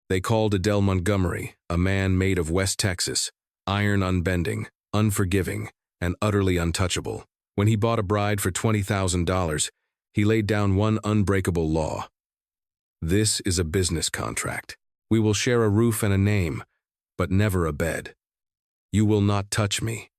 They called Adele Montgomery, a man made of West Texas, iron unbending, unforgiving, and utterly untouchable. When he bought a bride for $20,000, he laid down one unbreakable law. This is a business contract. We will share a roof and a name, but never a bed. You will not touch me.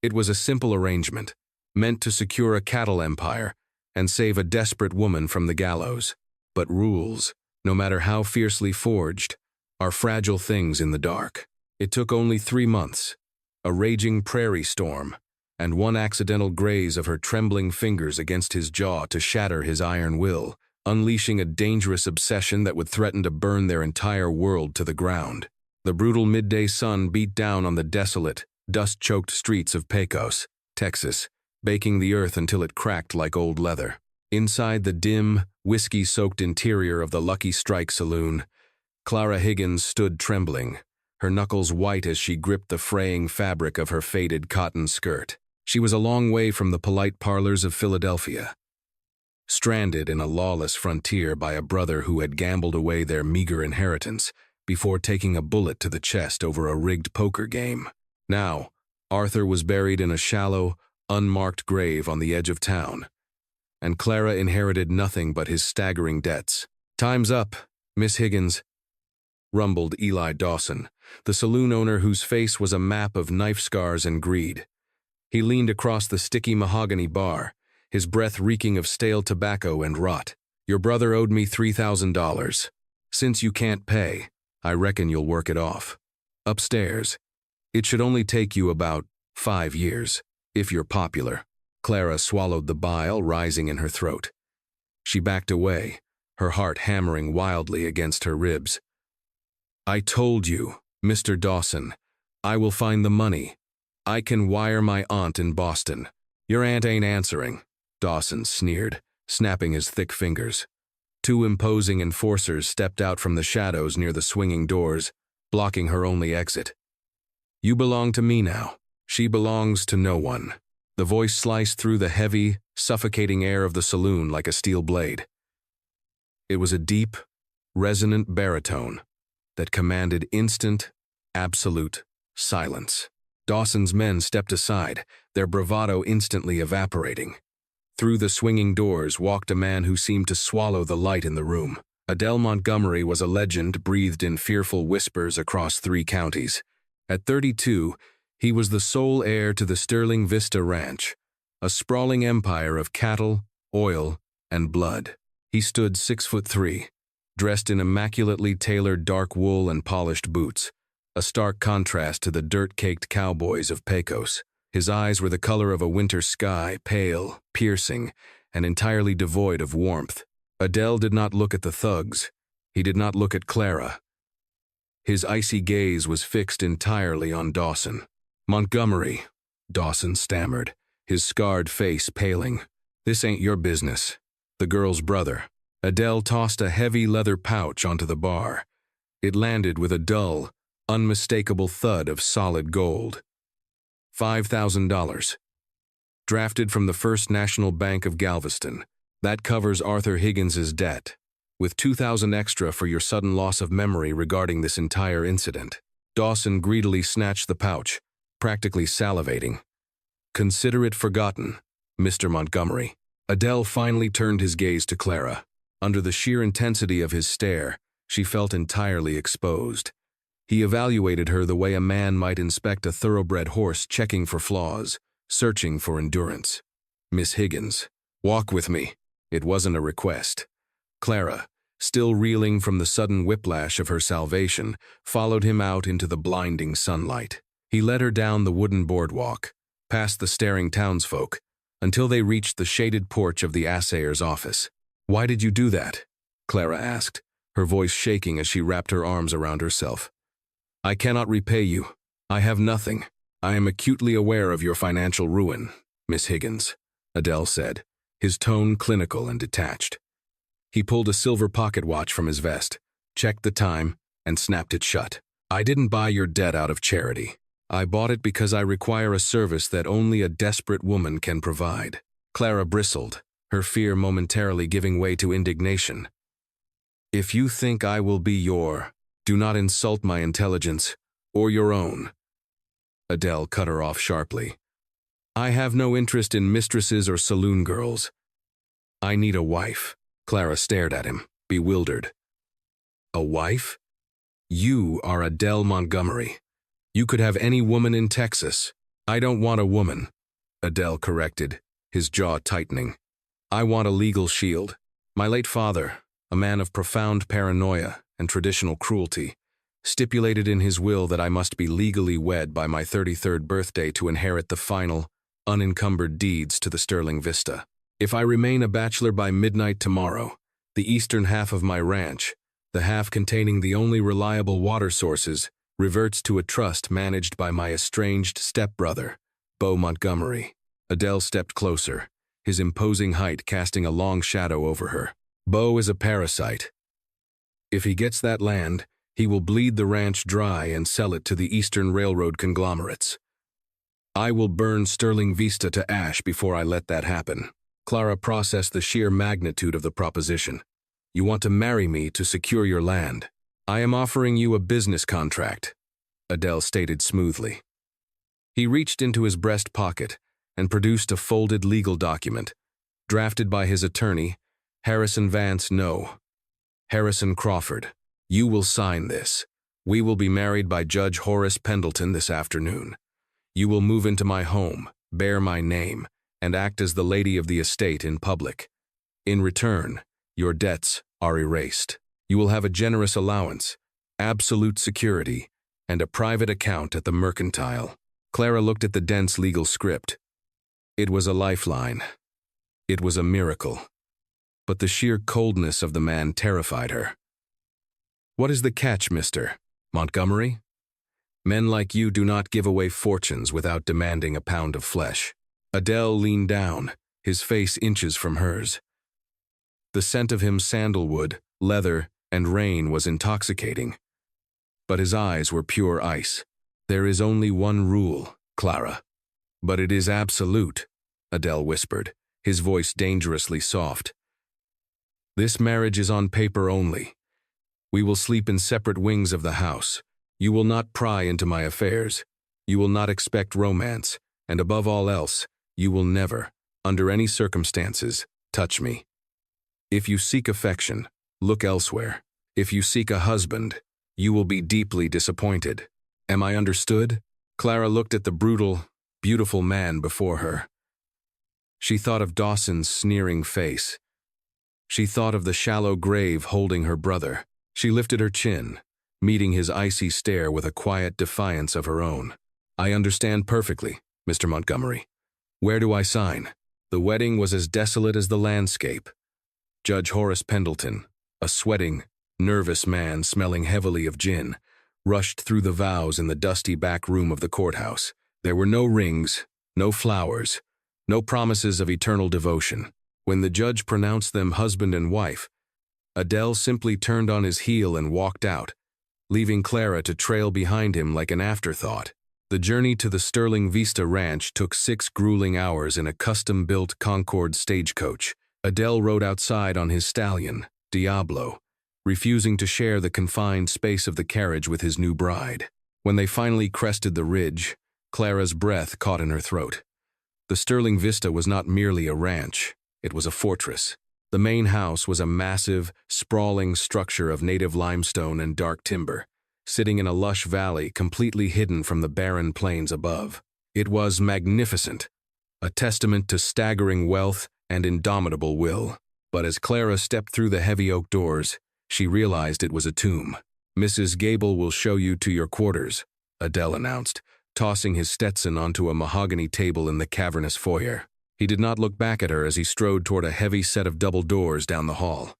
It was a simple arrangement, meant to secure a cattle empire and save a desperate woman from the gallows. But rules, no matter how fiercely forged, are fragile things in the dark. It took only 3 months, a raging prairie storm, and one accidental graze of her trembling fingers against his jaw to shatter his iron will, unleashing a dangerous obsession that would threaten to burn their entire world to the ground. The brutal midday sun beat down on the desolate, dust-choked streets of Pecos, Texas, baking the earth until it cracked like old leather. Inside the dim, whiskey-soaked interior of the Lucky Strike saloon, Clara Higgins stood trembling, her knuckles white as she gripped the fraying fabric of her faded cotton skirt. She was a long way from the polite parlors of Philadelphia, stranded in a lawless frontier by a brother who had gambled away their meager inheritance before taking a bullet to the chest over a rigged poker game. Now, Arthur was buried in a shallow, unmarked grave on the edge of town, and Clara inherited nothing but his staggering debts. "Time's up, Miss Higgins," rumbled Eli Dawson, the saloon owner whose face was a map of knife scars and greed. He leaned across the sticky mahogany bar, his breath reeking of stale tobacco and rot. "Your brother owed me $3,000. Since you can't pay, I reckon you'll work it off. Upstairs. It should only take you about 5 years, if you're popular." Clara swallowed the bile rising in her throat. She backed away, her heart hammering wildly against her ribs. "I told you, Mr. Dawson, I will find the money. I can wire my aunt in Boston." "Your aunt ain't answering," Dawson sneered, snapping his thick fingers. 2 imposing enforcers stepped out from the shadows near the swinging doors, blocking her only exit. "You belong to me now. She belongs to no one." The voice sliced through the heavy, suffocating air of the saloon like a steel blade. It was a deep, resonant baritone that commanded instant, absolute silence. Dawson's men stepped aside, their bravado instantly evaporating. Through the swinging doors walked a man who seemed to swallow the light in the room. Adele Montgomery was a legend breathed in fearful whispers across 3 counties. At 32, he was the sole heir to the Sterling Vista Ranch, a sprawling empire of cattle, oil, and blood. He stood 6'3", dressed in immaculately tailored dark wool and polished boots, a stark contrast to the dirt-caked cowboys of Pecos. His eyes were the color of a winter sky, pale, piercing, and entirely devoid of warmth. Adele did not look at the thugs. He did not look at Clara. His icy gaze was fixed entirely on Dawson. "Montgomery," Dawson stammered, his scarred face paling. "This ain't your business." The girl's brother. Adele tossed a heavy leather pouch onto the bar. It landed with a dull, unmistakable thud of solid gold. $5,000. Drafted from the First National Bank of Galveston. That covers Arthur Higgins's debt, with $2,000 extra for your sudden loss of memory regarding this entire incident. Dawson greedily snatched the pouch, practically salivating. "Consider it forgotten, Mr. Montgomery." Adele finally turned his gaze to Clara. Under the sheer intensity of his stare, she felt entirely exposed. He evaluated her the way a man might inspect a thoroughbred horse checking for flaws, searching for endurance. "Miss Higgins, walk with me." It wasn't a request. Clara, still reeling from the sudden whiplash of her salvation, followed him out into the blinding sunlight. He led her down the wooden boardwalk, past the staring townsfolk, until they reached the shaded porch of the assayer's office. "Why did you do that?" Clara asked, her voice shaking as she wrapped her arms around herself. "I cannot repay you. I have nothing. I am acutely aware of your financial ruin, Miss Higgins," Adele said, his tone clinical and detached. He pulled a silver pocket watch from his vest, checked the time, and snapped it shut. "I didn't buy your debt out of charity. I bought it because I require a service that only a desperate woman can provide." Clara bristled, her fear momentarily giving way to indignation. "If you think I will be your Do not insult my intelligence, or your own. Adele cut her off sharply. I have no interest in mistresses or saloon girls. I need a wife. Clara stared at him, bewildered. A wife? You are Adele Montgomery. You could have any woman in Texas. I don't want a woman, Adele corrected, his jaw tightening. I want a legal shield. My late father, a man of profound paranoia and traditional cruelty, stipulated in his will that I must be legally wed by my 33rd birthday to inherit the final, unencumbered deeds to the Sterling Vista. If I remain a bachelor by midnight tomorrow, the eastern half of my ranch, the half containing the only reliable water sources, reverts to a trust managed by my estranged stepbrother, Beau Montgomery. Adele stepped closer, his imposing height casting a long shadow over her. Beau is a parasite. If he gets that land, he will bleed the ranch dry and sell it to the Eastern Railroad conglomerates. I will burn Sterling Vista to ash before I let that happen. Clara processed the sheer magnitude of the proposition. You want to marry me to secure your land. I am offering you a business contract, Adele stated smoothly. He reached into his breast pocket and produced a folded legal document, drafted by his attorney, Harrison Vance No. Harrison Crawford. You will sign this. We will be married by Judge Horace Pendleton this afternoon. You will move into my home, bear my name, and act as the lady of the estate in public. In return, your debts are erased. You will have a generous allowance, absolute security, and a private account at the Mercantile. Clara looked at the dense legal script. It was a lifeline. It was a miracle. But the sheer coldness of the man terrified her. What is the catch, Mr. Montgomery? Men like you do not give away fortunes without demanding a pound of flesh. Adele leaned down, his face inches from hers. The scent of him sandalwood, leather, and rain was intoxicating. But his eyes were pure ice. There is only one rule, Clara. But it is absolute, Adele whispered, his voice dangerously soft. This marriage is on paper only. We will sleep in separate wings of the house. You will not pry into my affairs. You will not expect romance, and above all else, you will never, under any circumstances, touch me. If you seek affection, look elsewhere. If you seek a husband, you will be deeply disappointed. Am I understood? Clara looked at the brutal, beautiful man before her. She thought of Dawson's sneering face. She thought of the shallow grave holding her brother. She lifted her chin, meeting his icy stare with a quiet defiance of her own. I understand perfectly, Mr. Montgomery. Where do I sign? The wedding was as desolate as the landscape. Judge Horace Pendleton, a sweating, nervous man smelling heavily of gin, rushed through the vows in the dusty back room of the courthouse. There were no rings, no flowers, no promises of eternal devotion. When the judge pronounced them husband and wife, Adele simply turned on his heel and walked out, leaving Clara to trail behind him like an afterthought. The journey to the Sterling Vista Ranch took 6 grueling hours in a custom-built Concord stagecoach. Adele rode outside on his stallion, Diablo, refusing to share the confined space of the carriage with his new bride. When they finally crested the ridge, Clara's breath caught in her throat. The Sterling Vista was not merely a ranch, it was a fortress. The main house was a massive, sprawling structure of native limestone and dark timber, sitting in a lush valley completely hidden from the barren plains above. It was magnificent, a testament to staggering wealth and indomitable will. But as Clara stepped through the heavy oak doors, she realized it was a tomb. Mrs. Gable will show you to your quarters, Adele announced, tossing his Stetson onto a mahogany table in the cavernous foyer. He did not look back at her as he strode toward a heavy set of double doors down the hall.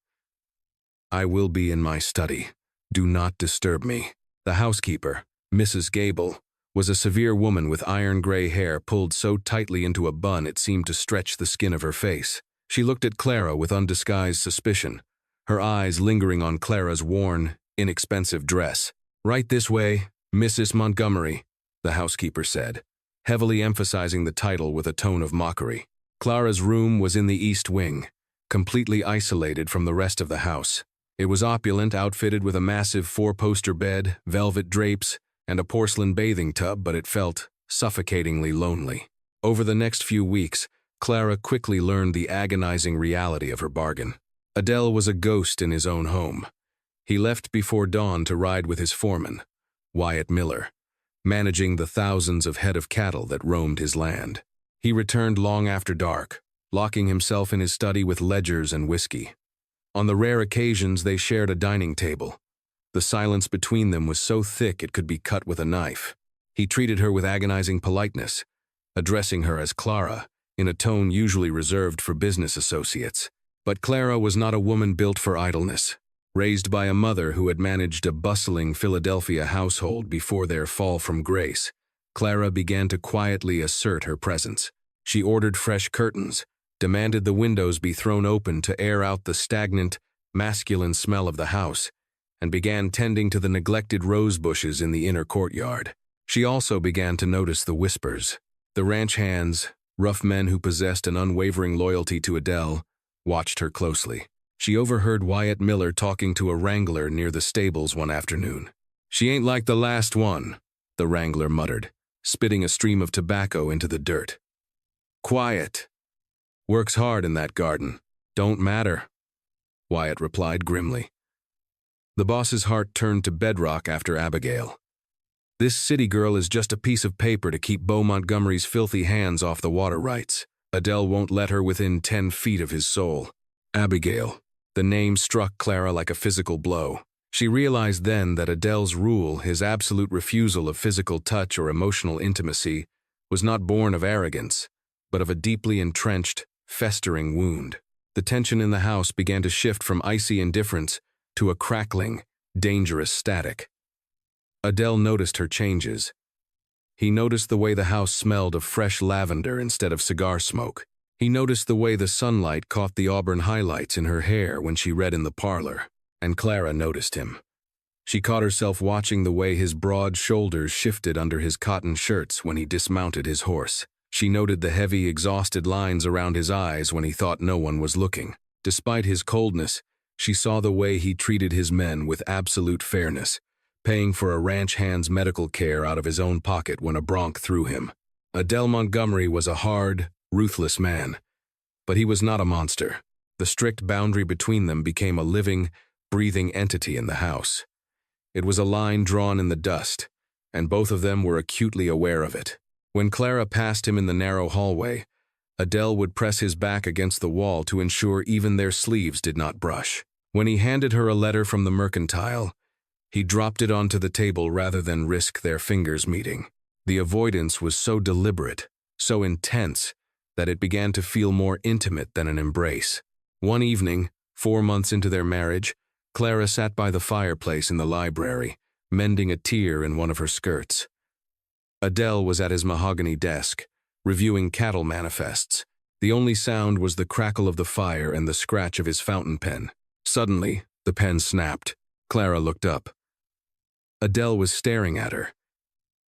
I will be in my study. Do not disturb me. The housekeeper, Mrs. Gable, was a severe woman with iron-gray hair pulled so tightly into a bun it seemed to stretch the skin of her face. She looked at Clara with undisguised suspicion, her eyes lingering on Clara's worn, inexpensive dress. Right this way, Mrs. Montgomery, the housekeeper said, heavily emphasizing the title with a tone of mockery. Clara's room was in the east wing, completely isolated from the rest of the house. It was opulent, outfitted with a massive four-poster bed, velvet drapes, and a porcelain bathing tub, but it felt suffocatingly lonely. Over the next few weeks, Clara quickly learned the agonizing reality of her bargain. Adele was a ghost in his own home. He left before dawn to ride with his foreman, Wyatt Miller, managing the thousands of head of cattle that roamed his land. He returned long after dark, locking himself in his study with ledgers and whiskey. On the rare occasions they shared a dining table. The silence between them was so thick it could be cut with a knife. He treated her with agonizing politeness, addressing her as Clara, in a tone usually reserved for business associates. But Clara was not a woman built for idleness. Raised by a mother who had managed a bustling Philadelphia household before their fall from grace, Clara began to quietly assert her presence. She ordered fresh curtains, demanded the windows be thrown open to air out the stagnant, masculine smell of the house, and began tending to the neglected rose bushes in the inner courtyard. She also began to notice the whispers. The ranch hands, rough men who possessed an unwavering loyalty to Adele, watched her closely. She overheard Wyatt Miller talking to a wrangler near the stables one afternoon. "She ain't like the last one," the wrangler muttered, spitting a stream of tobacco into the dirt. "Quiet. Works hard in that garden. Don't matter," Wyatt replied grimly. The boss's heart turned to bedrock after Abigail. This city girl is just a piece of paper to keep Beau Montgomery's filthy hands off the water rights. Adele won't let her within 10 feet of his soul. Abigail. The name struck Clara like a physical blow. She realized then that Adele's rule, his absolute refusal of physical touch or emotional intimacy, was not born of arrogance, but of a deeply entrenched, festering wound. The tension in the house began to shift from icy indifference to a crackling, dangerous static. Adele noticed her changes. He noticed the way the house smelled of fresh lavender instead of cigar smoke. He noticed the way the sunlight caught the auburn highlights in her hair when she read in the parlor. And Clara noticed him. She caught herself watching the way his broad shoulders shifted under his cotton shirts when he dismounted his horse. She noted the heavy, exhausted lines around his eyes when he thought no one was looking. Despite his coldness, she saw the way he treated his men with absolute fairness, paying for a ranch hand's medical care out of his own pocket when a bronc threw him. Adele Montgomery was a hard, ruthless man, but he was not a monster. The strict boundary between them became a living, breathing entity in the house. It was a line drawn in the dust, and both of them were acutely aware of it. When Clara passed him in the narrow hallway, Adele would press his back against the wall to ensure even their sleeves did not brush. When he handed her a letter from the mercantile, he dropped it onto the table rather than risk their fingers meeting. The avoidance was so deliberate, so intense, that it began to feel more intimate than an embrace. One evening, 4 months into their marriage, Clara sat by the fireplace in the library, mending a tear in one of her skirts. Adele was at his mahogany desk, reviewing cattle manifests. The only sound was the crackle of the fire and the scratch of his fountain pen. Suddenly, the pen snapped. Clara looked up. Adele was staring at her.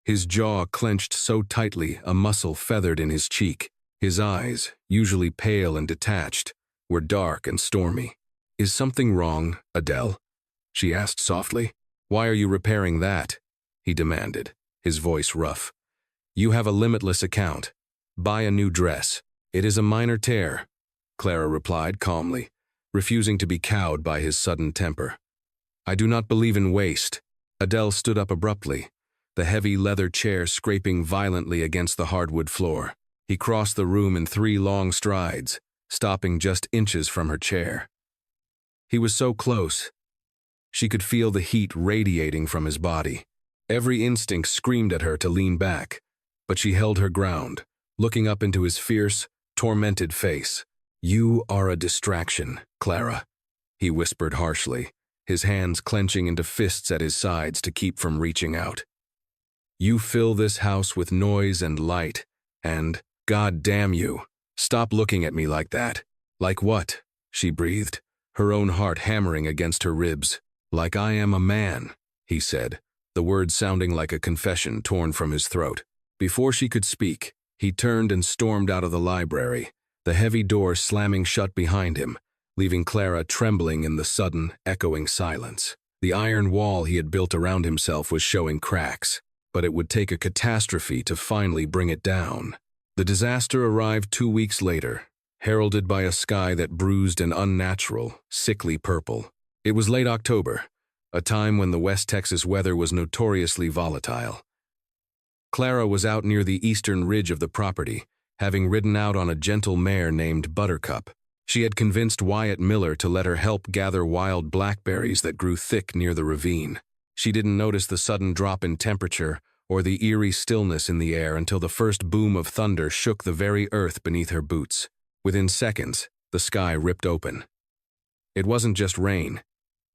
His jaw clenched so tightly a muscle feathered in his cheek. His eyes, usually pale and detached, were dark and stormy. "Is something wrong, Adele?" she asked softly. "Why are you repairing that?" he demanded, his voice rough. "You have a limitless account. Buy a new dress. It is a minor tear," Clara replied calmly, refusing to be cowed by his sudden temper. "I do not believe in waste." Adele stood up abruptly, the heavy leather chair scraping violently against the hardwood floor. He crossed the room in 3 long strides, stopping just inches from her chair. He was so close. She could feel the heat radiating from his body. Every instinct screamed at her to lean back, but she held her ground, looking up into his fierce, tormented face. "You are a distraction, Clara," he whispered harshly, his hands clenching into fists at his sides to keep from reaching out. "You fill this house with noise and light, and, God damn you, stop looking at me like that." "Like what?" she breathed, her own heart hammering against her ribs. "Like I am a man," he said, the words sounding like a confession torn from his throat. Before she could speak, he turned and stormed out of the library, the heavy door slamming shut behind him, leaving Clara trembling in the sudden, echoing silence. The iron wall he had built around himself was showing cracks, but it would take a catastrophe to finally bring it down. The disaster arrived 2 weeks later, heralded by a sky that bruised an unnatural, sickly purple. It was late October, a time when the West Texas weather was notoriously volatile. Clara was out near the eastern ridge of the property, having ridden out on a gentle mare named Buttercup. She had convinced Wyatt Miller to let her help gather wild blackberries that grew thick near the ravine. She didn't notice the sudden drop in temperature or the eerie stillness in the air until the first boom of thunder shook the very earth beneath her boots. Within seconds, the sky ripped open. It wasn't just rain.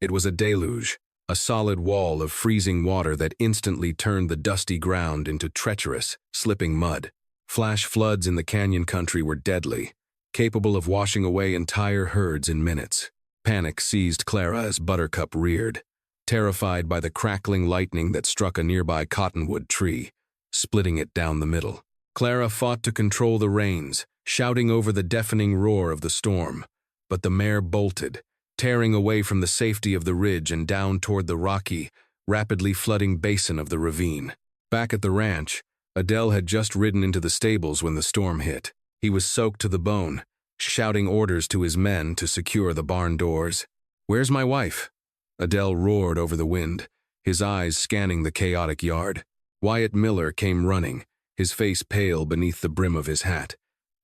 It was a deluge, a solid wall of freezing water that instantly turned the dusty ground into treacherous, slipping mud. Flash floods in the canyon country were deadly, capable of washing away entire herds in minutes. Panic seized Clara as Buttercup reared, terrified by the crackling lightning that struck a nearby cottonwood tree, splitting it down the middle. Clara fought to control the reins, shouting over the deafening roar of the storm, but the mare bolted, tearing away from the safety of the ridge and down toward the rocky, rapidly flooding basin of the ravine. Back at the ranch, Adele had just ridden into the stables when the storm hit. He was soaked to the bone, shouting orders to his men to secure the barn doors. "Where's my wife?" Adele roared over the wind, his eyes scanning the chaotic yard. Wyatt Miller came running, his face pale beneath the brim of his hat.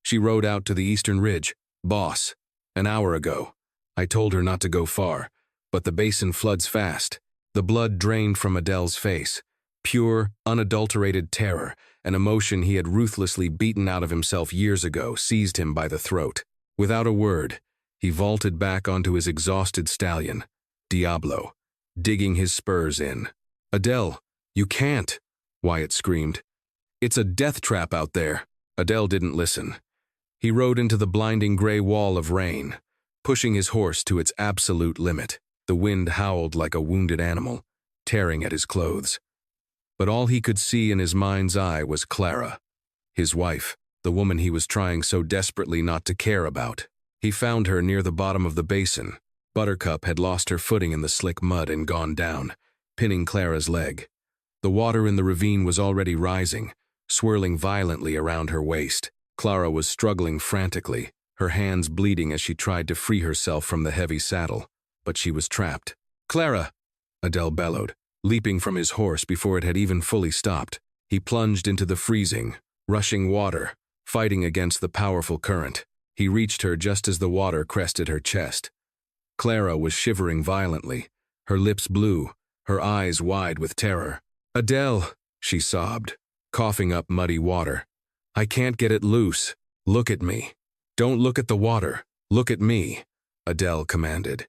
She rode out to the eastern ridge. "Boss, an hour ago. I told her not to go far, but the basin floods fast." The blood drained from Adele's face. Pure, unadulterated terror, an emotion he had ruthlessly beaten out of himself years ago, seized him by the throat. Without a word, he vaulted back onto his exhausted stallion, Diablo, digging his spurs in. "Adele, you can't," Wyatt screamed. "It's a death trap out there." Adele didn't listen. He rode into the blinding gray wall of rain, pushing his horse to its absolute limit. The wind howled like a wounded animal, tearing at his clothes. But all he could see in his mind's eye was Clara, his wife, the woman he was trying so desperately not to care about. He found her near the bottom of the basin. Buttercup had lost her footing in the slick mud and gone down, pinning Clara's leg. The water in the ravine was already rising, swirling violently around her waist. Clara was struggling frantically, her hands bleeding as she tried to free herself from the heavy saddle, but she was trapped. "Clara!" Adele bellowed, leaping from his horse before it had even fully stopped. He plunged into the freezing, rushing water, fighting against the powerful current. He reached her just as the water crested her chest. Clara was shivering violently, her lips blue, her eyes wide with terror. "Adele," she sobbed, coughing up muddy water. "I can't get it loose. Look at me." "Don't look at the water. Look at me," Adele commanded.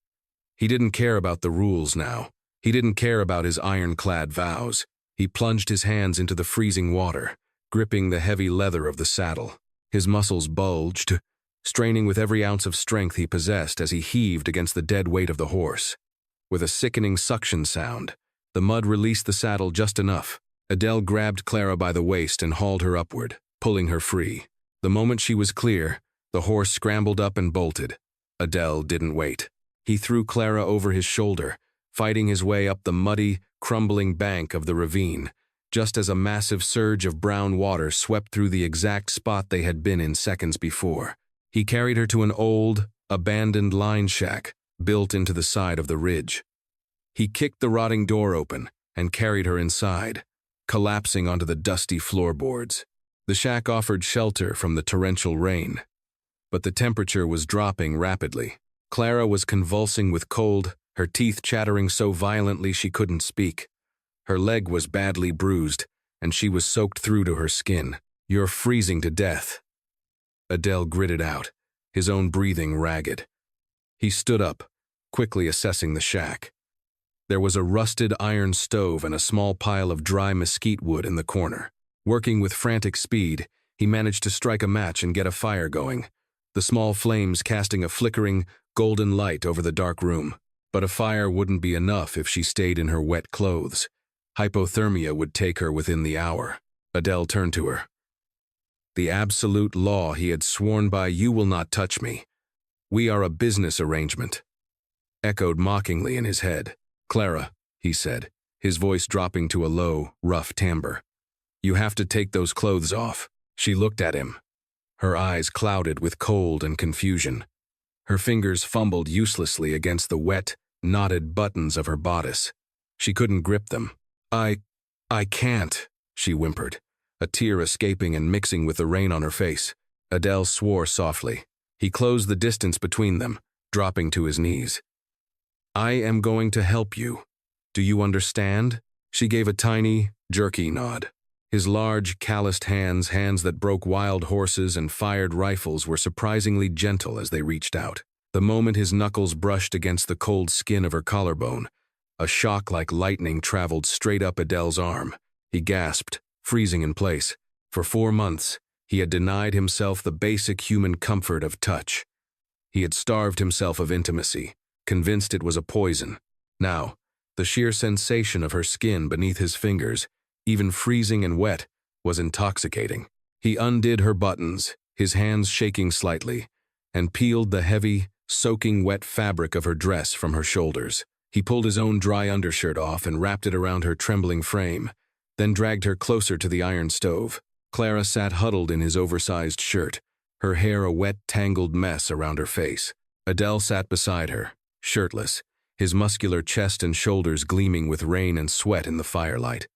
He didn't care about the rules now. He didn't care about his ironclad vows. He plunged his hands into the freezing water, gripping the heavy leather of the saddle. His muscles bulged, straining with every ounce of strength he possessed as he heaved against the dead weight of the horse. With a sickening suction sound, the mud released the saddle just enough. Adele grabbed Clara by the waist and hauled her upward, pulling her free. The moment she was clear, the horse scrambled up and bolted. Adele didn't wait. He threw Clara over his shoulder, fighting his way up the muddy, crumbling bank of the ravine, just as a massive surge of brown water swept through the exact spot they had been in seconds before. He carried her to an old, abandoned line shack built into the side of the ridge. He kicked the rotting door open and carried her inside, collapsing onto the dusty floorboards. The shack offered shelter from the torrential rain, but the temperature was dropping rapidly. Clara was convulsing with cold, her teeth chattering so violently she couldn't speak. Her leg was badly bruised, and she was soaked through to her skin. "You're freezing to death," Adele gritted out, his own breathing ragged. He stood up, quickly assessing the shack. There was a rusted iron stove and a small pile of dry mesquite wood in the corner. Working with frantic speed, he managed to strike a match and get a fire going, the small flames casting a flickering, golden light over the dark room. But a fire wouldn't be enough if she stayed in her wet clothes. Hypothermia would take her within the hour. Adele turned to her. "The absolute law he had sworn by, you will not touch me. We are a business arrangement. Echoed mockingly in his head. Clara, he said, his voice dropping to a low, rough timbre. You have to take those clothes off. She looked at him, her eyes clouded with cold and confusion. Her fingers fumbled uselessly against the wet, knotted buttons of her bodice. She couldn't grip them. I can't, she whimpered, a tear escaping and mixing with the rain on her face. Adele swore softly. He closed the distance between them, dropping to his knees. I am going to help you. Do you understand? She gave a tiny, jerky nod. His large, calloused hands that broke wild horses and fired rifles, were surprisingly gentle as they reached out. The moment his knuckles brushed against the cold skin of her collarbone, a shock like lightning traveled straight up Adele's arm. He gasped, freezing in place. For 4 months, he had denied himself the basic human comfort of touch. He had starved himself of intimacy, convinced it was a poison. Now, the sheer sensation of her skin beneath his fingers, even freezing and wet, was intoxicating. He undid her buttons, his hands shaking slightly, and peeled the heavy, soaking wet fabric of her dress from her shoulders. He pulled his own dry undershirt off and wrapped it around her trembling frame, then dragged her closer to the iron stove. Clara sat huddled in his oversized shirt, her hair a wet, tangled mess around her face. Adele sat beside her, shirtless, his muscular chest and shoulders gleaming with rain and sweat in the firelight.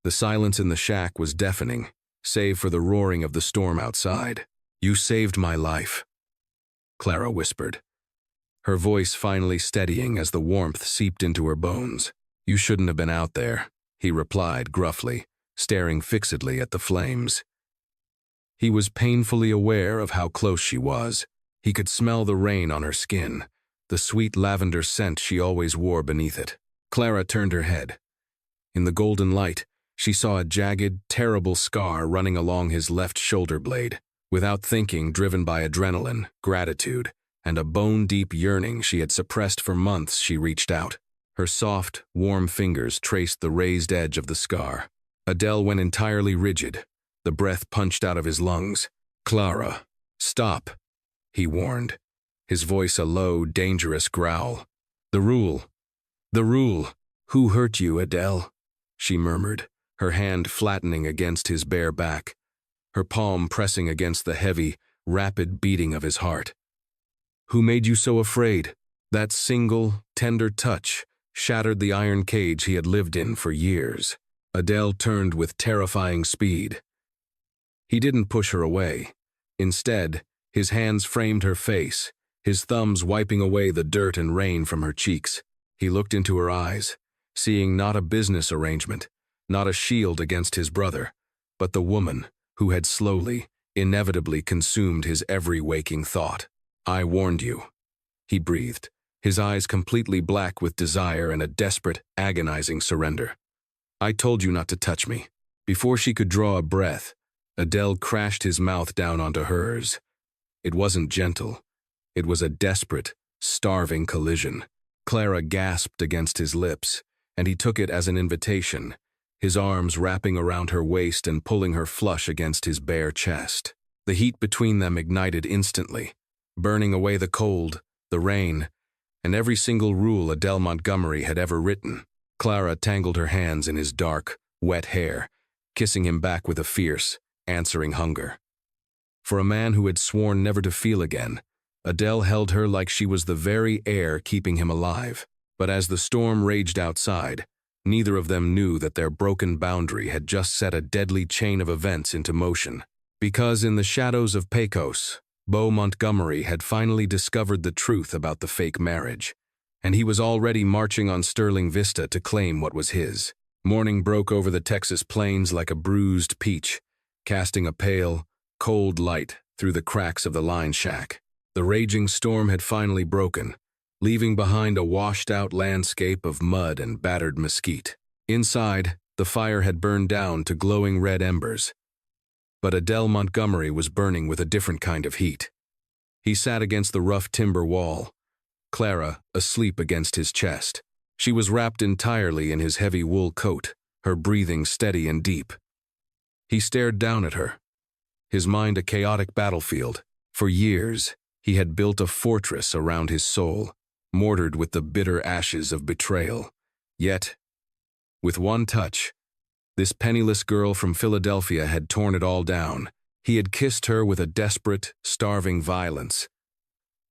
The silence in the shack was deafening, save for the roaring of the storm outside. You saved my life, Clara whispered, her voice finally steadying as the warmth seeped into her bones. You shouldn't have been out there, he replied gruffly, staring fixedly at the flames. He was painfully aware of how close she was. He could smell the rain on her skin, the sweet lavender scent she always wore beneath it. Clara turned her head. In the golden light, she saw a jagged, terrible scar running along his left shoulder blade. Without thinking, driven by adrenaline, gratitude, and a bone-deep yearning she had suppressed for months, she reached out. Her soft, warm fingers traced the raised edge of the scar. Adele went entirely rigid, the breath punched out of his lungs. Clara, stop, he warned, his voice a low, dangerous growl. The rule. Who hurt you, Adele? She murmured, her hand flattening against his bare back, her palm pressing against the heavy, rapid beating of his heart. Who made you so afraid? That single, tender touch shattered the iron cage he had lived in for years. Adele turned with terrifying speed. He didn't push her away. Instead, his hands framed her face, his thumbs wiping away the dirt and rain from her cheeks. He looked into her eyes, seeing not a business arrangement, not a shield against his brother, but the woman who had slowly, inevitably consumed his every waking thought. I warned you, he breathed, his eyes completely black with desire and a desperate, agonizing surrender. I told you not to touch me. Before she could draw a breath, Adele crashed his mouth down onto hers. It wasn't gentle. It was a desperate, starving collision. Clara gasped against his lips, and he took it as an invitation, his arms wrapping around her waist and pulling her flush against his bare chest. The heat between them ignited instantly, burning away the cold, the rain, and every single rule Adele Montgomery had ever written. Clara tangled her hands in his dark, wet hair, kissing him back with a fierce, answering hunger. For a man who had sworn never to feel again, Adele held her like she was the very air keeping him alive. But as the storm raged outside, neither of them knew that their broken boundary had just set a deadly chain of events into motion. Because in the shadows of Pecos, Beau Montgomery had finally discovered the truth about the fake marriage, and he was already marching on Sterling Vista to claim what was his. Morning broke over the Texas plains like a bruised peach, casting a pale, cold light through the cracks of the line shack. The raging storm had finally broken, leaving behind a washed-out landscape of mud and battered mesquite. Inside, the fire had burned down to glowing red embers. But Adele Montgomery was burning with a different kind of heat. He sat against the rough timber wall, Clara asleep against his chest. She was wrapped entirely in his heavy wool coat, her breathing steady and deep. He stared down at her, his mind a chaotic battlefield. For years, He had built a fortress around his soul, mortared with the bitter ashes of betrayal. Yet, with one touch, this penniless girl from Philadelphia had torn it all down. He had kissed her with a desperate, starving violence.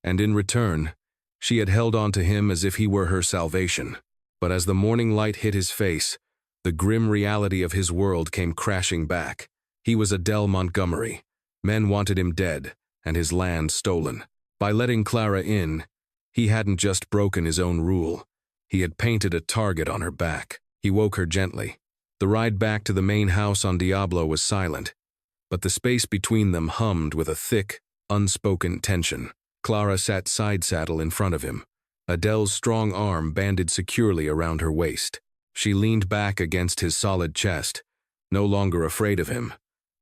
And in return, she had held on to him as if he were her salvation. But as the morning light hit his face, the grim reality of his world came crashing back. He was Adele Montgomery. Men wanted him dead, and his land stolen. By letting Clara in, he hadn't just broken his own rule. He had painted a target on her back. He woke her gently. The ride back to the main house on Diablo was silent, but the space between them hummed with a thick, unspoken tension. Clara sat side saddle in front of him, Adele's strong arm banded securely around her waist. She leaned back against his solid chest, no longer afraid of him,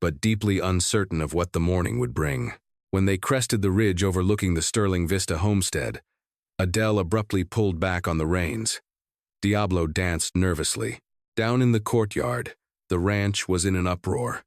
but deeply uncertain of what the morning would bring. When they crested the ridge overlooking the Sterling Vista homestead, Adele abruptly pulled back on the reins. Diablo danced nervously. Down in the courtyard, the ranch was in an uproar.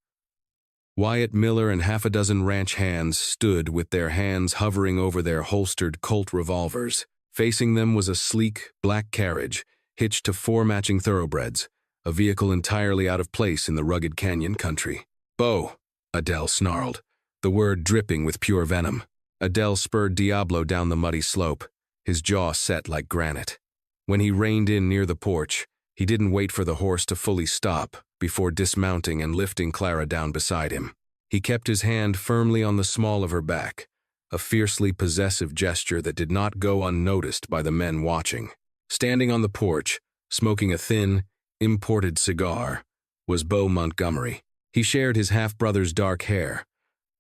Wyatt Miller and half a dozen ranch hands stood with their hands hovering over their holstered Colt revolvers. Facing them was a sleek, black carriage, hitched to 4 matching thoroughbreds, a vehicle entirely out of place in the rugged canyon country. "Bo," Adele snarled, the word dripping with pure venom. Adele spurred Diablo down the muddy slope, his jaw set like granite. When he reined in near the porch, he didn't wait for the horse to fully stop before dismounting and lifting Clara down beside him. He kept his hand firmly on the small of her back, a fiercely possessive gesture that did not go unnoticed by the men watching. Standing on the porch, smoking a thin, imported cigar, was Bo Montgomery. He shared his half-brother's dark hair,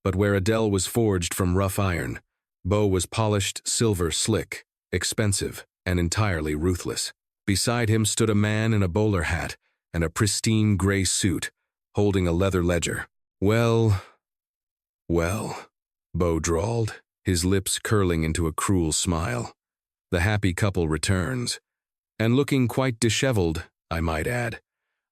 but where Adele was forged from rough iron, Bo was polished silver slick, expensive, and entirely ruthless. Beside him stood a man in a bowler hat and a pristine gray suit, holding a leather ledger. Well, Bo drawled, his lips curling into a cruel smile. The happy couple returns, and looking quite disheveled, I might add.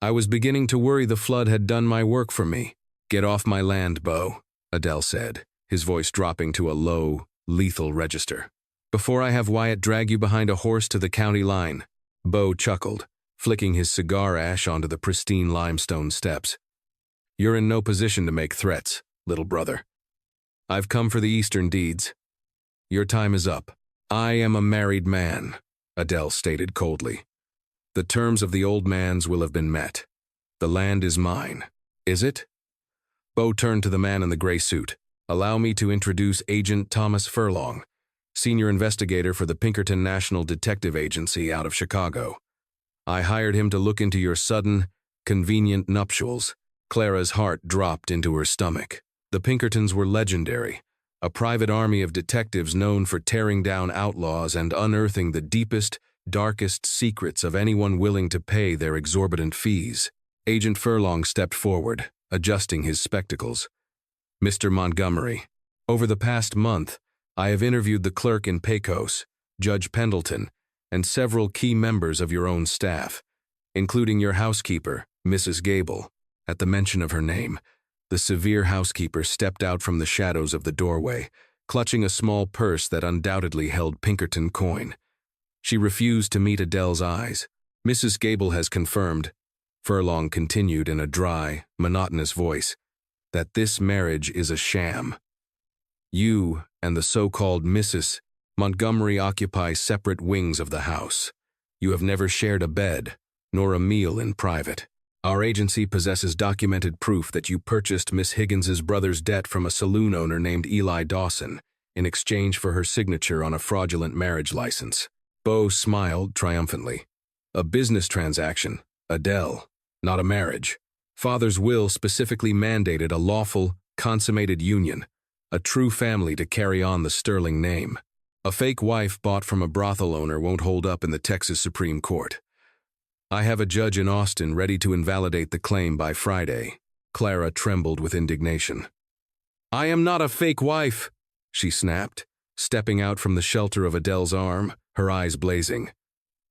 I was beginning to worry the flood had done my work for me. "Get off my land, Bo," Adele said, his voice dropping to a low, lethal register. "Before I have Wyatt drag you behind a horse to the county line." Bo chuckled, flicking his cigar ash onto the pristine limestone steps. "You're in no position to make threats, little brother. I've come for the eastern deeds. Your time is up." "I am a married man," Adele stated coldly. "The terms of the old man's will have been met. The land is mine." "Is it?" Bo turned to the man in the gray suit. "Allow me to introduce Agent Thomas Furlong, senior investigator for the Pinkerton National Detective Agency out of Chicago. I hired him to look into your sudden, convenient nuptials." Clara's heart dropped into her stomach. The Pinkertons were legendary, a private army of detectives known for tearing down outlaws and unearthing the deepest, darkest secrets of anyone willing to pay their exorbitant fees. Agent Furlong stepped forward, adjusting his spectacles. "Mr. Montgomery, over the past month, I have interviewed the clerk in Pecos, Judge Pendleton, and several key members of your own staff, including your housekeeper, Mrs. Gable." At the mention of her name, the severe housekeeper stepped out from the shadows of the doorway, clutching a small purse that undoubtedly held Pinkerton coin. She refused to meet Adele's eyes. "Mrs. Gable has confirmed," Furlong continued in a dry, monotonous voice, "that this marriage is a sham. You and the so-called Mrs. Montgomery occupy separate wings of the house. You have never shared a bed, nor a meal in private. Our agency possesses documented proof that you purchased Miss Higgins's brother's debt from a saloon owner named Eli Dawson in exchange for her signature on a fraudulent marriage license." Bo smiled triumphantly. "A business transaction, Adele, not a marriage. Father's will specifically mandated a lawful, consummated union, a true family to carry on the Sterling name. A fake wife bought from a brothel owner won't hold up in the Texas Supreme Court. I have a judge in Austin ready to invalidate the claim by Friday." Clara trembled with indignation. "I am not a fake wife," she snapped, stepping out from the shelter of Adele's arm, her eyes blazing.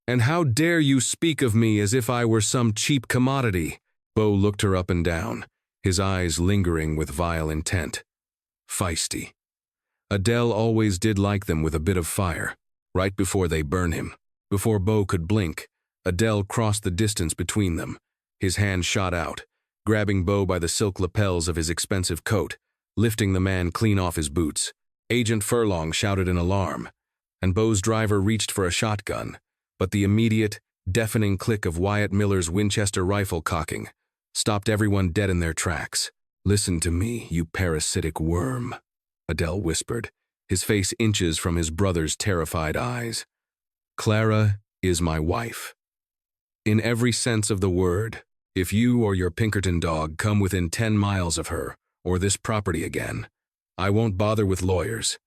"And how dare you speak of me as if I were some cheap commodity?" Bo looked her up and down, his eyes lingering with vile intent. "Feisty. Adele always did like them with a bit of fire, right before they burn him. Before Bo could blink, Adele crossed the distance between them. His hand shot out, grabbing Bo by the silk lapels of his expensive coat, lifting the man clean off his boots. Agent Furlong shouted in alarm, and Bo's driver reached for a shotgun, but the immediate, deafening click of Wyatt Miller's Winchester rifle cocking stopped everyone dead in their tracks. "Listen to me, you parasitic worm," Adele whispered, his face inches from his brother's terrified eyes. "Clara is my wife. In every sense of the word. If you or your Pinkerton dog come within 10 miles of her, or this property again, I won't bother with lawyers.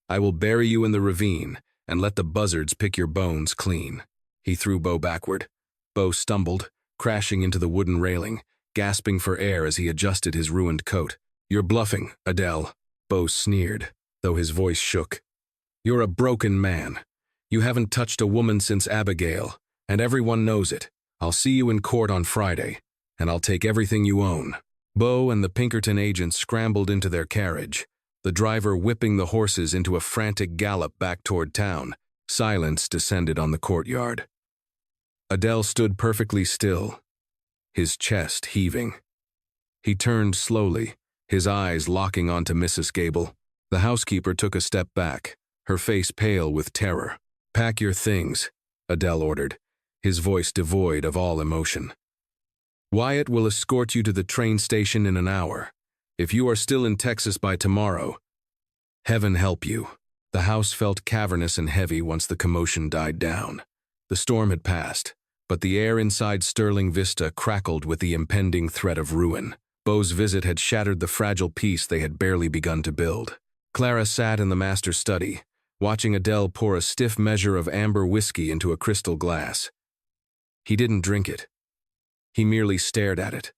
I will bury you in the ravine and let the buzzards pick your bones clean." He threw Bo backward. Bo stumbled, crashing into the wooden railing, gasping for air as he adjusted his ruined coat. "You're bluffing, Adele," Bo sneered, though his voice shook. "You're a broken man. You haven't touched a woman since Abigail, and everyone knows it. I'll see you in court on Friday, and I'll take everything you own." Bo and the Pinkerton agents scrambled into their carriage, the driver whipping the horses into a frantic gallop back toward town. Silence descended on the courtyard. Adele stood perfectly still, his chest heaving. He turned slowly, his eyes locking onto Mrs. Gable. The housekeeper took a step back, her face pale with terror. "Pack your things," Adele ordered, his voice devoid of all emotion. "Wyatt will escort you to the train station in an hour. If you are still in Texas by tomorrow, heaven help you." The house felt cavernous and heavy once the commotion died down. The storm had passed, but the air inside Sterling Vista crackled with the impending threat of ruin. Bo's visit had shattered the fragile peace they had barely begun to build. Clara sat in the master study, watching Adele pour a stiff measure of amber whiskey into a crystal glass. He didn't drink it. He merely stared at it,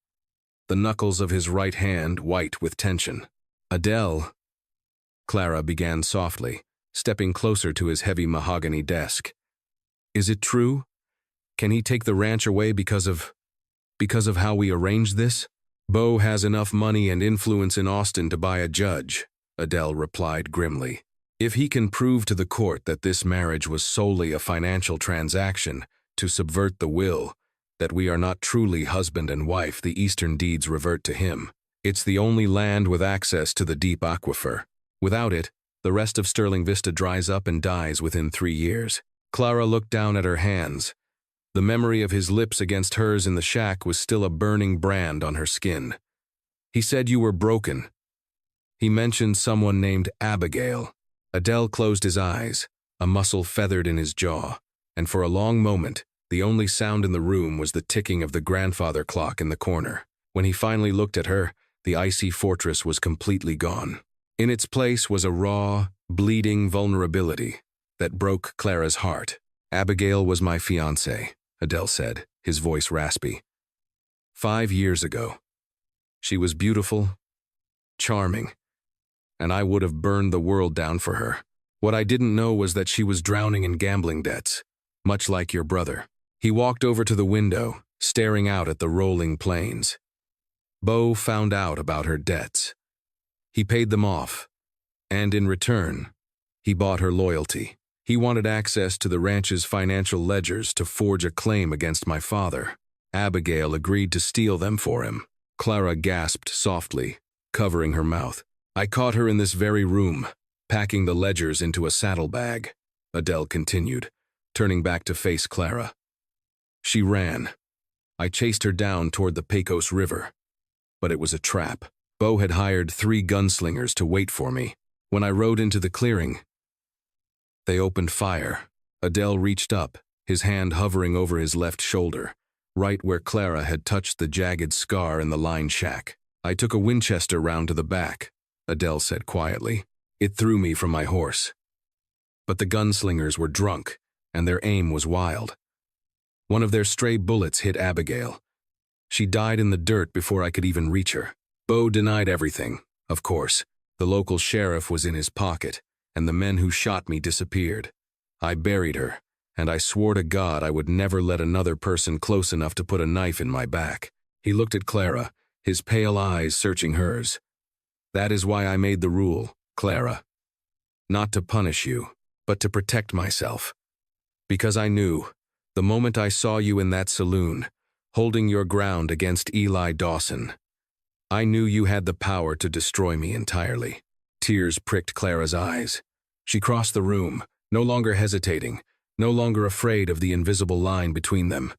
the knuckles of his right hand white with tension. "Adele," Clara began softly, stepping closer to his heavy mahogany desk. "Is it true? Can he take the ranch away because of how we arranged this?" "Bo has enough money and influence in Austin to buy a judge," Adele replied grimly. "If he can prove to the court that this marriage was solely a financial transaction to subvert the will, that we are not truly husband and wife, the eastern deeds revert to him. It's the only land with access to the deep aquifer. Without it, the rest of Sterling Vista dries up and dies within 3 years." Clara looked down at her hands. The memory of his lips against hers in the shack was still a burning brand on her skin. "He said you were broken. He mentioned someone named Abigail." Adele closed his eyes, a muscle feathered in his jaw, and for a long moment, the only sound in the room was the ticking of the grandfather clock in the corner. When he finally looked at her, the icy fortress was completely gone. In its place was a raw, bleeding vulnerability that broke Clara's heart. "Abigail was my fiancée," Adele said, his voice raspy. 5 years ago. She was beautiful, charming, and I would have burned the world down for her. What I didn't know was that she was drowning in gambling debts, much like your brother." He walked over to the window, staring out at the rolling plains. "Bo found out about her debts. He paid them off, and in return, he bought her loyalty. He wanted access to the ranch's financial ledgers to forge a claim against my father. Abigail agreed to steal them for him." Clara gasped softly, covering her mouth. "I caught her in this very room, packing the ledgers into a saddlebag," Adele continued, turning back to face Clara. "She ran. I chased her down toward the Pecos River, but it was a trap. Bo had hired 3 gunslingers to wait for me. When I rode into the clearing, they opened fire." Adele reached up, his hand hovering over his left shoulder, right where Clara had touched the jagged scar in the line shack. "I took a Winchester round to the back," Adele said quietly. "It threw me from my horse. But the gunslingers were drunk, and their aim was wild. One of their stray bullets hit Abigail. She died in the dirt before I could even reach her. Bo denied everything, of course. The local sheriff was in his pocket, and the men who shot me disappeared. I buried her, and I swore to God I would never let another person close enough to put a knife in my back." He looked at Clara, his pale eyes searching hers. "That is why I made the rule, Clara. not to punish you, but to protect myself. Because I knew, the moment I saw you in that saloon, holding your ground against Eli Dawson, I knew you had the power to destroy me entirely. Tears pricked Clara's eyes. She crossed the room, no longer hesitating, no longer afraid of the invisible line between them.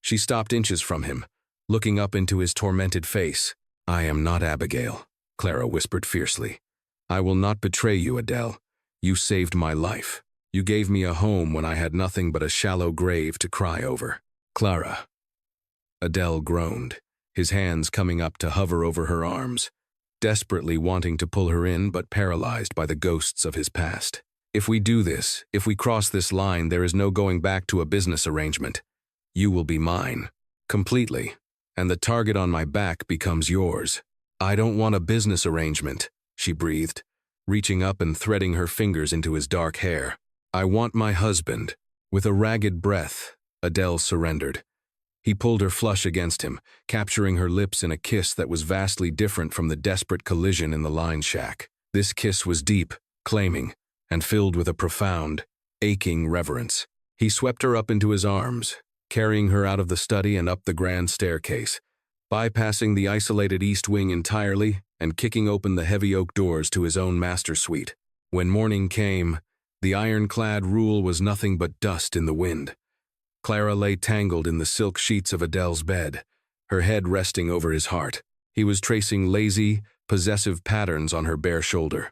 She stopped inches from him, looking up into his tormented face. "I am not Abigail," Clara whispered fiercely. "I will not betray you, Adele. You saved my life. You gave me a home when I had nothing but a shallow grave to cry over." "Clara." Adele groaned, his hands coming up to hover over her arms, desperately wanting to pull her in but paralyzed by the ghosts of his past. "If we do this, if we cross this line, there is no going back to a business arrangement. You will be mine, completely, and the target on my back becomes yours." "I don't want a business arrangement," she breathed, reaching up and threading her fingers into his dark hair. "I want my husband." With a ragged breath, Adele surrendered. He pulled her flush against him, capturing her lips in a kiss that was vastly different from the desperate collision in the line shack. This kiss was deep, claiming, and filled with a profound, aching reverence. He swept her up into his arms, carrying her out of the study and up the grand staircase, bypassing the isolated east wing entirely and kicking open the heavy oak doors to his own master suite. When morning came, the ironclad rule was nothing but dust in the wind. Clara lay tangled in the silk sheets of Adele's bed, her head resting over his heart. He was tracing lazy, possessive patterns on her bare shoulder,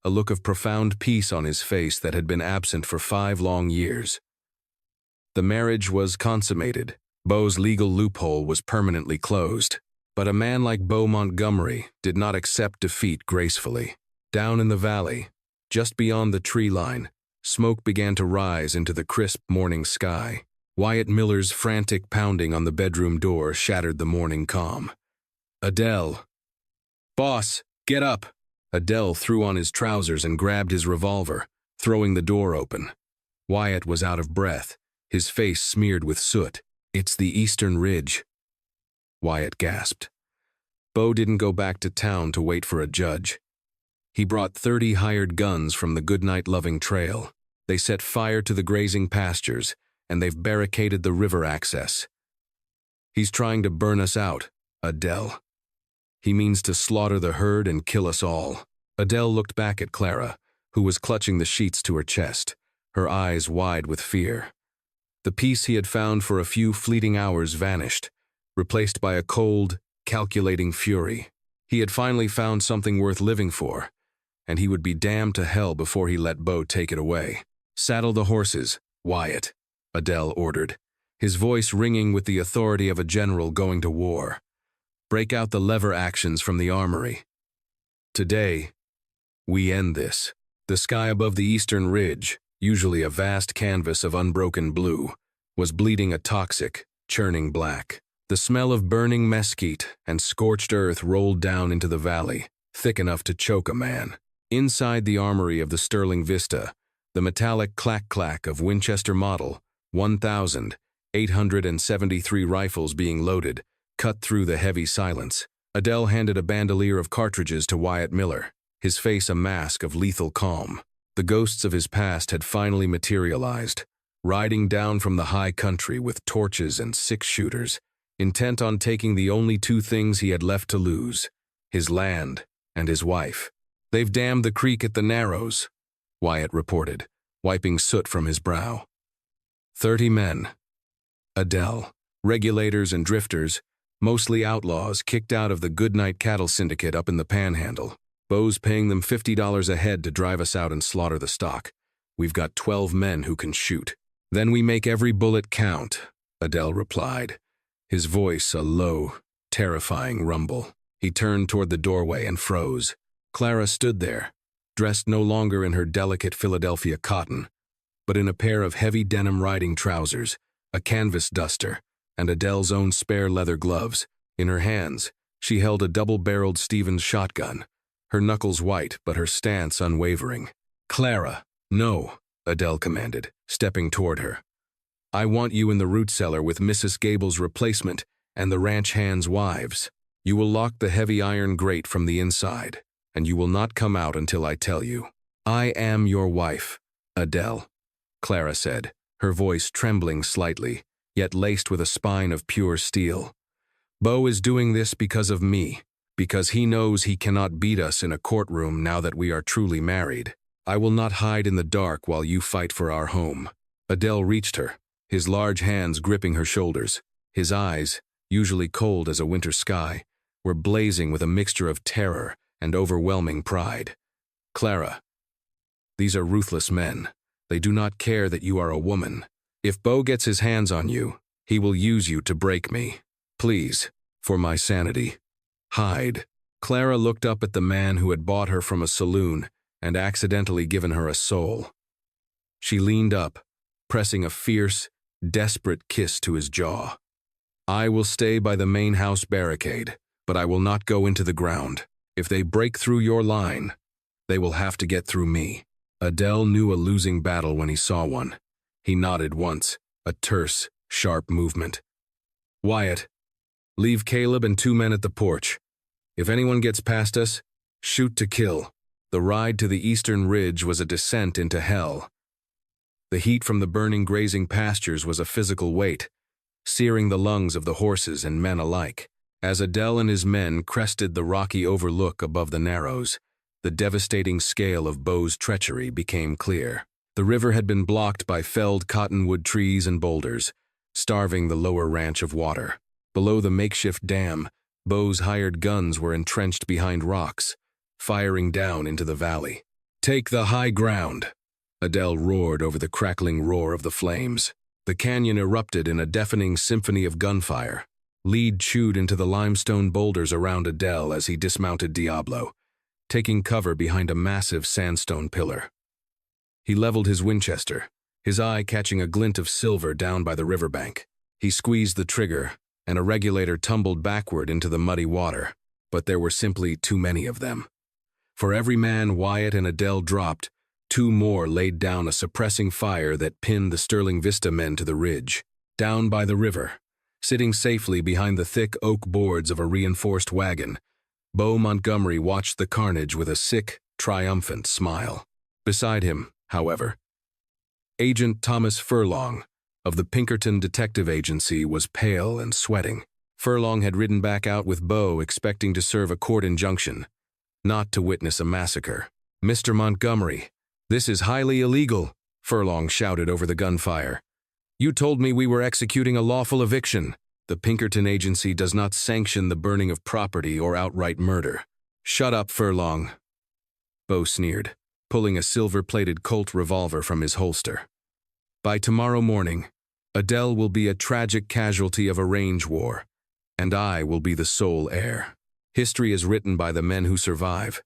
a look of profound peace on his face that had been absent for 5 long years. The marriage was consummated. Beau's legal loophole was permanently closed. But a man like Beau Montgomery did not accept defeat gracefully. Down in the valley, just beyond the tree line, smoke began to rise into the crisp morning sky. Wyatt Miller's frantic pounding on the bedroom door shattered the morning calm. "Adele." "Boss, get up." Adele threw on his trousers and grabbed his revolver, throwing the door open. Wyatt was out of breath, his face smeared with soot. "It's the Eastern Ridge," Wyatt gasped. Beau didn't go back to town to wait for a judge. He brought 30 hired guns from the Goodnight-loving trail. They set fire to the grazing pastures, and they've barricaded the river access. "He's trying to burn us out, Adele. He means to slaughter the herd and kill us all." Adele looked back at Clara, who was clutching the sheets to her chest, her eyes wide with fear. The peace he had found for a few fleeting hours vanished, replaced by a cold, calculating fury. He had finally found something worth living for, and he would be damned to hell before he let Beau take it away. "Saddle the horses, Wyatt," Adele ordered, his voice ringing with the authority of a general going to war. "Break out the lever actions from the armory. Today, we end this." The sky above the Eastern Ridge, usually a vast canvas of unbroken blue, was bleeding a toxic, churning black. The smell of burning mesquite and scorched earth rolled down into the valley, thick enough to choke a man. Inside the armory of the Sterling Vista, the metallic clack-clack of Winchester Model 1,873 rifles being loaded cut through the heavy silence. Adele handed a bandolier of cartridges to Wyatt Miller, his face a mask of lethal calm. The ghosts of his past had finally materialized, riding down from the high country with torches and 6-shooters, intent on taking the only 2 things he had left to lose, his land and his wife. "They've dammed the creek at the Narrows," Wyatt reported, wiping soot from his brow. 30 men. Adele, regulators and drifters, mostly outlaws kicked out of the Goodnight Cattle Syndicate up in the Panhandle. "Beau's paying them $50 a head to drive us out and slaughter the stock. We've got 12 men who can shoot." "Then we make every bullet count," Adele replied, his voice a low, terrifying rumble. He turned toward the doorway and froze. Clara stood there, dressed no longer in her delicate Philadelphia cotton, but in a pair of heavy denim riding trousers, a canvas duster, and Adele's own spare leather gloves. In her hands, she held a double-barreled Stevens shotgun, her knuckles white but her stance unwavering. "Clara, no," Adele commanded, stepping toward her. "I want you in the root cellar with Mrs. Gable's replacement and the ranch hands' wives. You will lock the heavy iron grate from the inside, and you will not come out until I tell you." I am your wife, Adele, Clara said, her voice trembling slightly, yet laced with a spine of pure steel. Beau is doing this because of me, because he knows he cannot beat us in a courtroom now that we are truly married. I will not hide in the dark while you fight for our home. Adele reached her, his large hands gripping her shoulders. His eyes, usually cold as a winter sky, were blazing with a mixture of terror and overwhelming pride. Clara, these are ruthless men. They do not care that you are a woman. If Beau gets his hands on you, he will use you to break me. Please, for my sanity, hide. Clara looked up at the man who had bought her from a saloon and accidentally given her a soul. She leaned up, pressing a fierce, desperate kiss to his jaw. I will stay by the main house barricade, but I will not go into the ground. If they break through your line, they will have to get through me. Adele knew a losing battle when he saw one. He nodded once, a terse, sharp movement. Wyatt, leave Caleb and 2 men at the porch. If anyone gets past us, shoot to kill. The ride to the eastern ridge was a descent into hell. The heat from the burning grazing pastures was a physical weight, searing the lungs of the horses and men alike. As Adele and his men crested the rocky overlook above the narrows, the devastating scale of Beau's treachery became clear. The river had been blocked by felled cottonwood trees and boulders, starving the lower ranch of water. Below the makeshift dam, Beau's hired guns were entrenched behind rocks, firing down into the valley. Take the high ground, Adele roared over the crackling roar of the flames. The canyon erupted in a deafening symphony of gunfire. Lead chewed into the limestone boulders around Adele as he dismounted Diablo, taking cover behind a massive sandstone pillar. He leveled his Winchester, his eye catching a glint of silver down by the riverbank. He squeezed the trigger, and a regulator tumbled backward into the muddy water, but there were simply too many of them. For every man Wyatt and Adele dropped, 2 more laid down a suppressing fire that pinned the Sterling Vista men to the ridge. Down by the river, sitting safely behind the thick oak boards of a reinforced wagon, Beau Montgomery watched the carnage with a sick, triumphant smile. Beside him, however, Agent Thomas Furlong of the Pinkerton Detective Agency was pale and sweating. Furlong had ridden back out with Beau expecting to serve a court injunction, not to witness a massacre. Mr. Montgomery, this is highly illegal, Furlong shouted over the gunfire. You told me we were executing a lawful eviction. The Pinkerton Agency does not sanction the burning of property or outright murder. Shut up, Furlong, Beau sneered, pulling a silver-plated Colt revolver from his holster. By tomorrow morning, Adele will be a tragic casualty of a range war, and I will be the sole heir. History is written by the men who survive,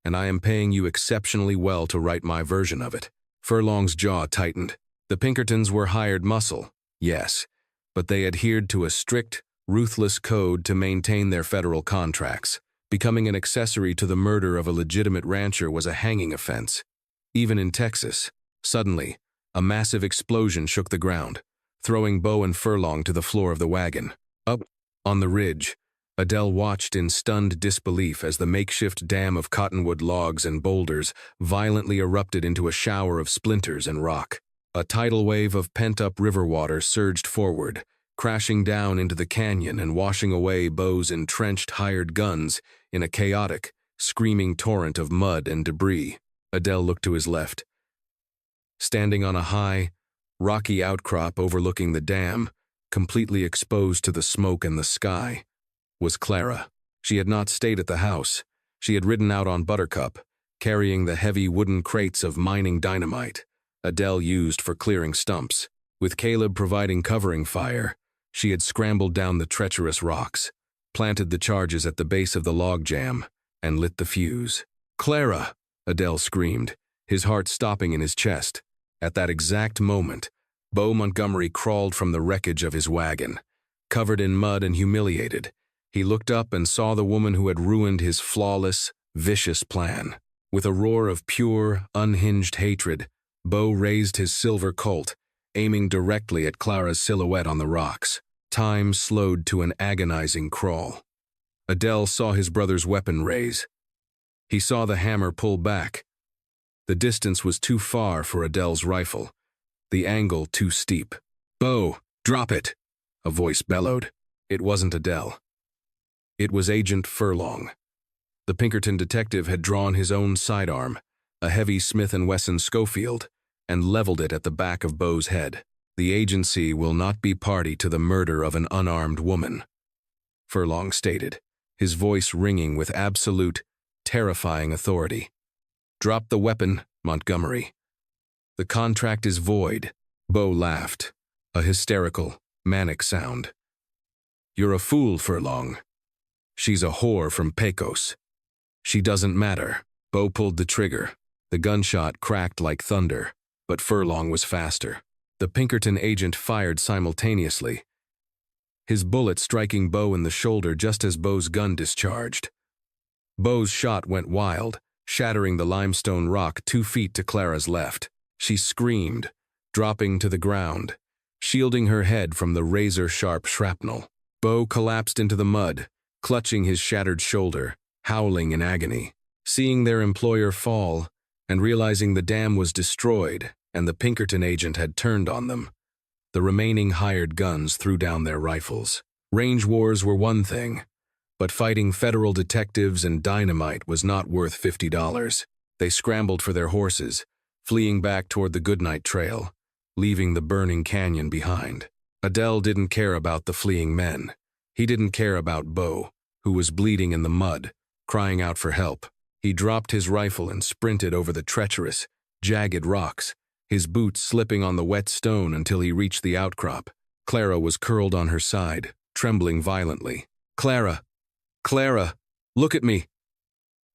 and I am paying you exceptionally well to write my version of it. Furlong's jaw tightened. The Pinkertons were hired muscle, yes, but they adhered to a strict, ruthless code to maintain their federal contracts. Becoming an accessory to the murder of a legitimate rancher was a hanging offense, even in Texas. Suddenly, a massive explosion shook the ground, throwing Beau and Furlong to the floor of the wagon. Up on the ridge, Adele watched in stunned disbelief as the makeshift dam of cottonwood logs and boulders violently erupted into a shower of splinters and rock. A tidal wave of pent-up river water surged forward, crashing down into the canyon and washing away Beau's entrenched hired guns in a chaotic, screaming torrent of mud and debris. Adele looked to his left. Standing on a high, rocky outcrop overlooking the dam, completely exposed to the smoke and the sky, was Clara. She had not stayed at the house. She had ridden out on Buttercup, carrying the heavy wooden crates of mining dynamite Adele used for clearing stumps. With Caleb providing covering fire, she had scrambled down the treacherous rocks, planted the charges at the base of the log jam, and lit the fuse. Clara! Adele screamed, his heart stopping in his chest. At that exact moment, Beau Montgomery crawled from the wreckage of his wagon. Covered in mud and humiliated, he looked up and saw the woman who had ruined his flawless, vicious plan. With a roar of pure, unhinged hatred, Beau raised his silver Colt, aiming directly at Clara's silhouette on the rocks. Time slowed to an agonizing crawl. Adele saw his brother's weapon raise. He saw the hammer pull back. The distance was too far for Adele's rifle, the angle too steep. "Bo, drop it!" a voice bellowed. It wasn't Adele. It was Agent Furlong. The Pinkerton detective had drawn his own sidearm, a heavy Smith & Wesson Schofield, and leveled it at the back of Bo's head. "The agency will not be party to the murder of an unarmed woman," Furlong stated, his voice ringing with absolute, terrifying authority. "Drop the weapon, Montgomery. The contract is void." Bo laughed, a hysterical, manic sound. "You're a fool, Furlong. She's a whore from Pecos. She doesn't matter." Bo pulled the trigger. The gunshot cracked like thunder, but Furlong was faster. The Pinkerton agent fired simultaneously, his bullet striking Bo in the shoulder just as Bo's gun discharged. Bo's shot went wild, shattering the limestone rock 2 feet to Clara's left. She screamed, dropping to the ground, shielding her head from the razor-sharp shrapnel. Bo collapsed into the mud, clutching his shattered shoulder, howling in agony. Seeing their employer fall, and realizing the dam was destroyed and the Pinkerton agent had turned on them, the remaining hired guns threw down their rifles. Range wars were one thing, but fighting federal detectives and dynamite was not worth $50. They scrambled for their horses, fleeing back toward the Goodnight Trail, leaving the burning canyon behind. Adele didn't care about the fleeing men. He didn't care about Bo, who was bleeding in the mud, crying out for help. He dropped his rifle and sprinted over the treacherous, jagged rocks, his boots slipping on the wet stone until he reached the outcrop. Clara was curled on her side, trembling violently. "Clara! Clara! Look at me!"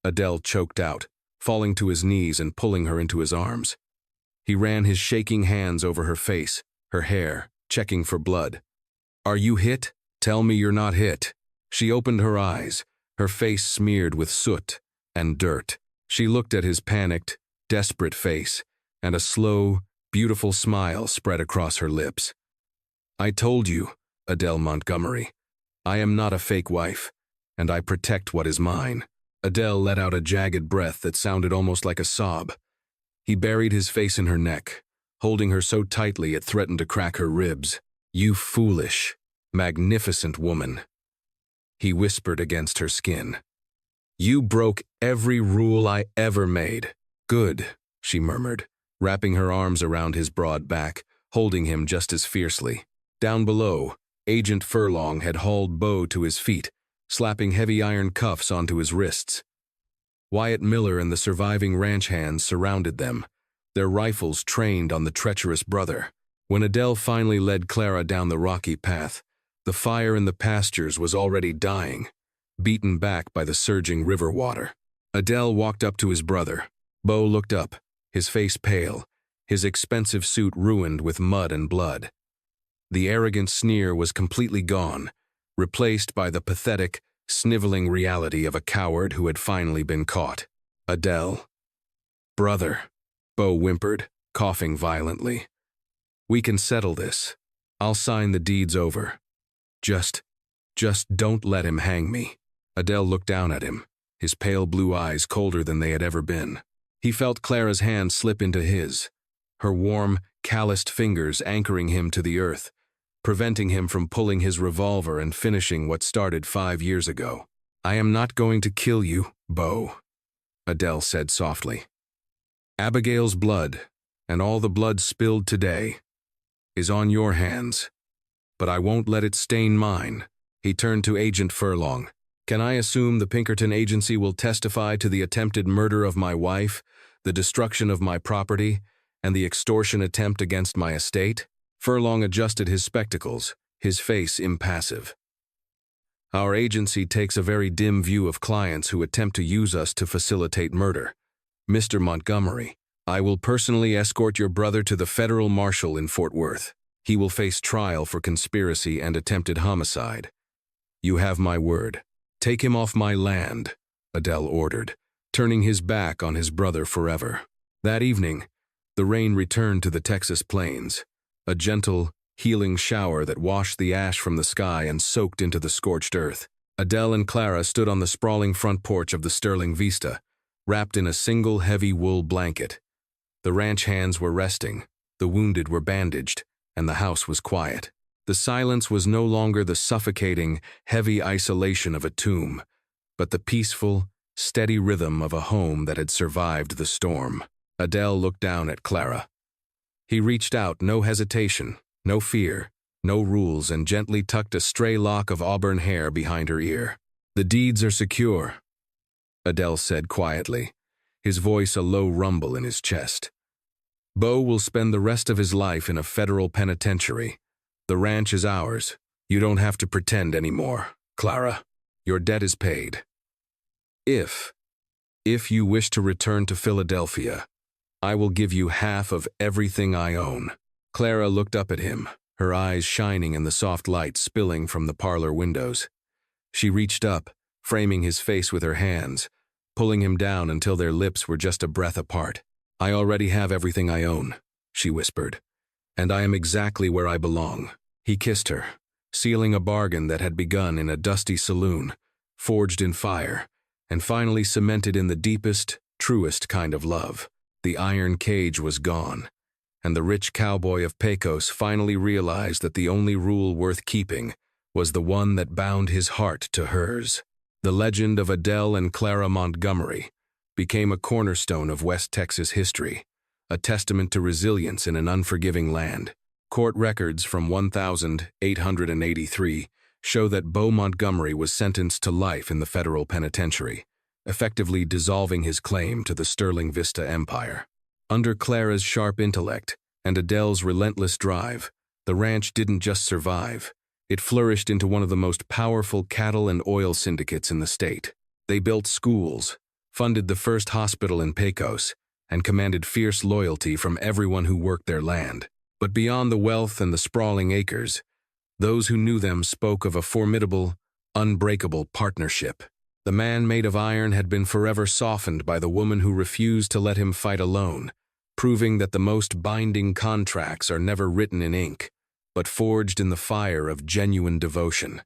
Adele choked out, falling to his knees and pulling her into his arms. He ran his shaking hands over her face, her hair, checking for blood. "Are you hit? Tell me you're not hit." She opened her eyes, her face smeared with soot and dirt. She looked at his panicked, desperate face, and a slow, beautiful smile spread across her lips. "I told you, Adele Montgomery, I am not a fake wife, and I protect what is mine." Adele let out a jagged breath that sounded almost like a sob. He buried his face in her neck, holding her so tightly it threatened to crack her ribs. "You foolish, magnificent woman," he whispered against her skin. "You broke every rule I ever made." "Good," she murmured, wrapping her arms around his broad back, holding him just as fiercely. Down below, Agent Furlong had hauled Bo to his feet, slapping heavy iron cuffs onto his wrists. Wyatt Miller and the surviving ranch hands surrounded them, their rifles trained on the treacherous brother. When Adele finally led Clara down the rocky path, the fire in the pastures was already dying, beaten back by the surging river water. Adele walked up to his brother. Bo looked up, his face pale, his expensive suit ruined with mud and blood. The arrogant sneer was completely gone, replaced by the pathetic, sniveling reality of a coward who had finally been caught. "Adele." "Brother," Bo whimpered, coughing violently. "We can settle this. I'll sign the deeds over. Just don't let him hang me." Adele looked down at him, his pale blue eyes colder than they had ever been. He felt Clara's hand slip into his, her warm, calloused fingers anchoring him to the earth, preventing him from pulling his revolver and finishing what started 5 years ago. "I am not going to kill you, Bo," Adele said softly. "Abigail's blood, and all the blood spilled today, is on your hands, but I won't let it stain mine." He turned to Agent Furlong. "Can I assume the Pinkerton agency will testify to the attempted murder of my wife, the destruction of my property, and the extortion attempt against my estate?" Furlong adjusted his spectacles, his face impassive. "Our agency takes a very dim view of clients who attempt to use us to facilitate murder. Mr. Montgomery, I will personally escort your brother to the federal marshal in Fort Worth. He will face trial for conspiracy and attempted homicide. You have my word. Take him off my land," Adele ordered, turning his back on his brother forever. That evening, the rain returned to the Texas plains, a gentle, healing shower that washed the ash from the sky and soaked into the scorched earth. Adele and Clara stood on the sprawling front porch of the Sterling Vista, wrapped in a single heavy wool blanket. The ranch hands were resting, the wounded were bandaged, and the house was quiet. The silence was no longer the suffocating, heavy isolation of a tomb, but the peaceful, steady rhythm of a home that had survived the storm. Adele looked down at Clara. He reached out, no hesitation, no fear, no rules, and gently tucked a stray lock of auburn hair behind her ear. "The deeds are secure," Adele said quietly, his voice a low rumble in his chest. "Bo will spend the rest of his life in a federal penitentiary. The ranch is ours. You don't have to pretend anymore, Clara. Your debt is paid. If you wish to return to Philadelphia, I will give you half of everything I own." Clara looked up at him, her eyes shining in the soft light spilling from the parlor windows. She reached up, framing his face with her hands, pulling him down until their lips were just a breath apart. "I already have everything I own," she whispered, "and I am exactly where I belong." He kissed her, sealing a bargain that had begun in a dusty saloon, forged in fire, and finally cemented in the deepest, truest kind of love. The iron cage was gone, and the rich cowboy of Pecos finally realized that the only rule worth keeping was the one that bound his heart to hers. The legend of Adele and Clara Montgomery became a cornerstone of West Texas history, a testament to resilience in an unforgiving land. Court records from 1883 show that Bo Montgomery was sentenced to life in the federal penitentiary, effectively dissolving his claim to the Sterling Vista Empire. Under Clara's sharp intellect and Adele's relentless drive, the ranch didn't just survive. It flourished into one of the most powerful cattle and oil syndicates in the state. They built schools, funded the first hospital in Pecos, and commanded fierce loyalty from everyone who worked their land. But beyond the wealth and the sprawling acres, those who knew them spoke of a formidable, unbreakable partnership. The man made of iron had been forever softened by the woman who refused to let him fight alone, proving that the most binding contracts are never written in ink, but forged in the fire of genuine devotion.